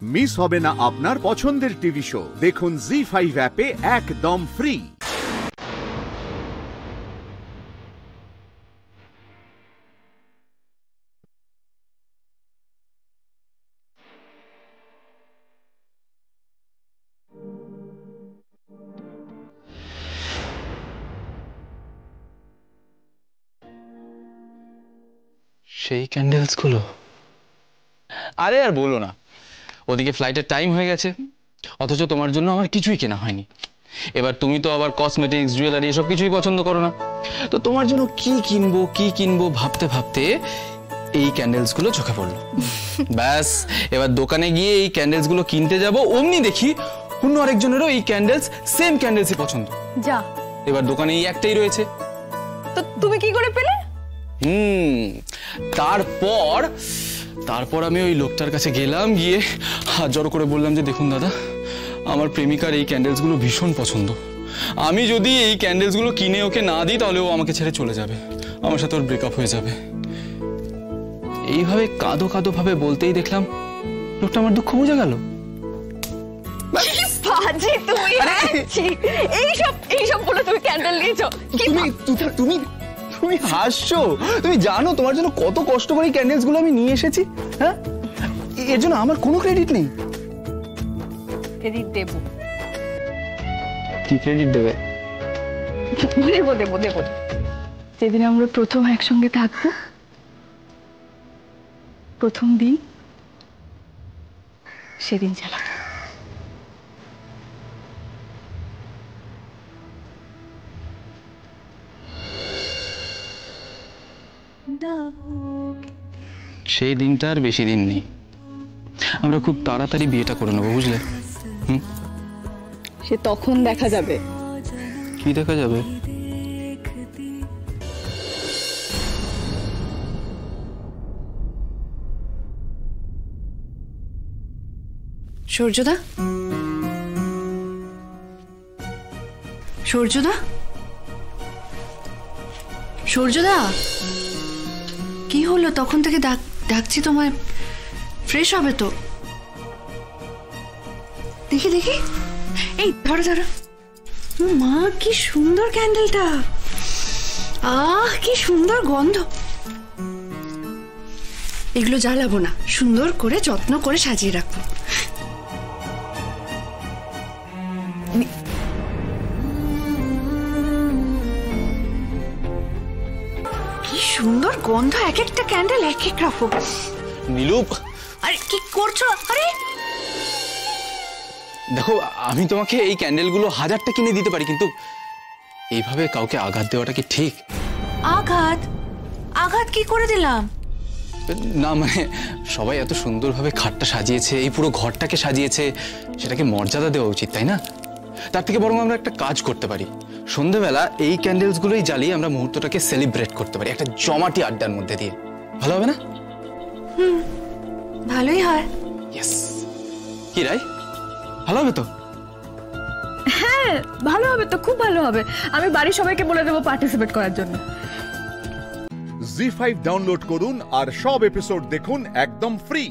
Miss হবে না আপনার পছন্দের টিভি শো। দেখুন জি5 অ্যাপে একদম ফ্রি। সেই ক্যান্ডেলস গুলো, আরে আর বলো না, ওদিকে ফ্লাইটের টাইম হয়ে গেছে, অথচ তোমার জন্য আমার কিছুই কেনা হয়নি। এবার তুমি তো আবার কসমেটিক্স, জুয়েলারি এসব কিছুই পছন্দ করো না, তো তোমার জন্য কি কিনবো ভাবতে ভাবতে এই ক্যান্ডেলস গুলো চোখে পড়লো। ব্যাস, এবার দোকানে গিয়ে এই ক্যান্ডেলস গুলো কিনতে যাব, অমনি দেখি অন্য আরেকজনেরও এই ক্যান্ডেলস, সেম ক্যান্ডেলসই পছন্দ। যা, এবার দোকানে এই একটাই রয়েছে। তো তুমি কি করে পেলে? তারপর আমি ওই লোকটার কাছে গেলাম, গিয়ে হাত জড়ো করে বললাম যে দেখুন দাদা, আমার প্রেমিকার এই ক্যান্ডেলসগুলো ভীষণ পছন্দ, আমি যদি এই ক্যান্ডেলসগুলো কিনে ওকে না দিই তাহলে ও আমাকে ছেড়ে চলে যাবে, আমার সাথে ওর ব্রেকআপ হয়ে যাবে। এইভাবে কাঁদো ভাবে বলতেই দেখলাম লোকটা আমার দুঃখ বুঝে গেল। এইসব বলে তুমি ক্যান্ডেল নিয়েছো? তুমি হাসছো? তুমি জানো তোমার জন্য কত কষ্ট করে ক্যান্ডেলস গুলো আমি নিয়ে এসেছি? হ্যাঁ, এর জন্য আমার কোনো ক্রেডিট নেই। ক্রেডিট দেব। কি ক্রেডিট দেবে? দেব। যেদিন আমরা প্রথম একসঙ্গে থাকবো, প্রথম দিন, সেদিন চালাবো। সেই দিনটা আর বেশি দিন নেই, আমরা খুব তাড়াতাড়ি বিয়েটা করে নেবো, বুঝলে? সে তখন দেখা যাবে। কি দেখা যাবে? সূর্যদা, সূর্যদা, কি হলো? তখন থেকে ডাকছি তোমায়, ফ্রেশ হবে তো। দেখি এই ধরো। মা, কি সুন্দর ক্যান্ডেলটা, কি সুন্দর গন্ধ। এগুলো জ্বালাবো না, সুন্দর করে যত্ন করে সাজিয়ে রাখবো। কি সুন্দর গন্ধ, এক একটা ক্যান্ডেল এক এক রকম। নীলুপ, আরে কি করছো? আরে দেখো, আমি তোমাকে এই ক্যান্ডেলগুলো 1000টা কিনে দিতে পারি, কিন্তু এইভাবে কাউকে আঘাত দেওয়াটা কি ঠিক? আঘাত কি করে দিলাম? না মানে, সবাই এত সুন্দরভাবে খাটটা সাজিয়েছে, এই পুরো ঘরটাকে সাজিয়েছে, সেটাকে মর্যাদা দেওয়া উচিত, তাই না? তার থেকে বরং আমরা একটা কাজ করতে পারি, সন্ধ্যেবেলা এই ক্যান্ডেলসগুলোই জ্বালিয়ে আমরা মুহূর্তটাকে সেলিব্রেট করতে পারি একটা জমাটি আড্ডার মধ্যে দিয়ে। ভালো হবে না? ভালোই হয়। ইয়েস, কি রাই, ভালো হবে তো? হ্যাঁ, ভালো হবে তো, খুব ভালো হবে। আমি বাড়ির সবাইকে বলে দেবো পার্টিসিপেট করার জন্য। জি5 ডাউনলোড করুন আর সব এপিসোড দেখুন একদম ফ্রি।